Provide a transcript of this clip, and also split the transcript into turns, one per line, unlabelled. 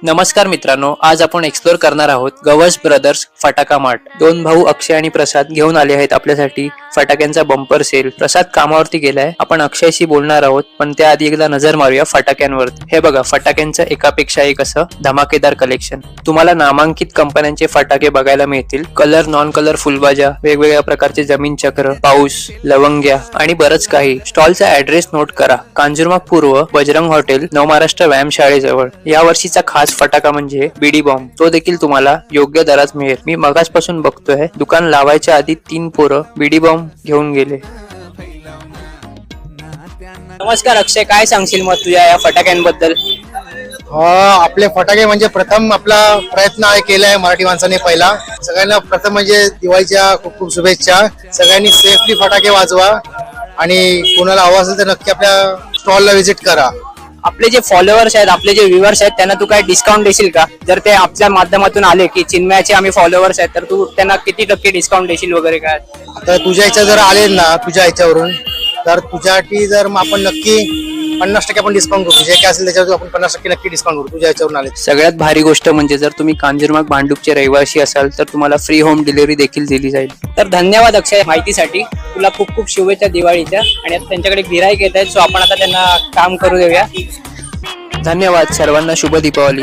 नमस्कार मित्रांनो, आज आपण एक्सप्लोर करणार आहोत गवस ब्रदर्स फटाका मार्ट. दोन भाऊ अक्षय आणि प्रसाद घेऊन आले आहेत आपल्यासाठी फटाक्यांचा बंपर सेल. प्रसाद कामावरती गेलाय. आपण अक्षयशी बोलणार आहोत, पण त्याआधी एकदा नजर मारूया फटाक्यांवर. हे बघा, फटाक्यांचं एकापेक्षा एक असं धमाकेदार कलेक्शन. तुम्हाला नामांकित कंपन्यांचे फटाके बघायला मिळतील. कलर, नॉन कलर फुलबाजा, वेगवेगळ्या प्रकारचे जमीन चक्र, पाऊस, लवंग्या आणि बरंच काही. स्टॉलचा ऍड्रेस नोट करा: कांजूरमार्ग पूर्व, बजरंग हॉटेल, नवमहाराष्ट्र व्यायाम शाळेजवळ. या वर्षीचा खास फटाका म्हणजे बीडी बॉम्ब. तो देखील तुम्हाला योग्य दरात मिळेल. मी मगासपासून बघतोय, दुकान लावायच्या आधी 3 पोरं बीडी बॉम्ब घेऊन गेले. नमस्कार अक्षय, काय सांगशील मग तुझ्या या फटाक्यांबद्दल?
आपले फटाके म्हणजे प्रथम आपला प्रयत्न केलाय मराठी माणसाने पहिला. सगळ्यांना प्रथम म्हणजे दिवाळीच्या खूप खूप शुभेच्छा. सगळ्यांनी सेफली फटाके वाजवा आणि कोणाला हवं असेल तर नक्की आपल्या स्टॉलला व्हिजिट करा.
आपले जे फॉलोअर्स आहेत, आपले जे व्ह्युअर्स आहेत, त्यांना तू काय डिस्काउंट देशील का? जर ते आपल्या माध्यमातून आले की चिन्मयाचे आम्ही फॉलोअर्स आहेत, तर तू त्यांना किती टक्के डिस्काउंट देशील वगैरे काय?
तर तुझ्या ह्याच्या जर आले ना, तुझ्या ह्याच्यावरून, तर तुझ्यासाठी जर आपण नक्की 50% आपण डिस्काउंट करू. जे काय असेल त्याच्यावर आपण 50% नक्की डिस्काउंट करू तुझ्या ह्याच्यावरून आले.
सगळ्यात भारी गोष्ट म्हणजे जर तुम्ही कांजूरमार्ग भांडूपचे रहिवासी असाल तर तुम्हाला फ्री होम डिलिव्हरी देखील दिली जाईल. तर धन्यवाद अक्षय माहितीसाठी. तुला खूप खूप शुभेच्छा दिवाळीच्या. आणि आता त्यांच्याकडे गिराईक येत आहेत, सो आपण आता त्यांना काम करू देऊया. धन्यवाद सर्वांना. शुभ दीपावली.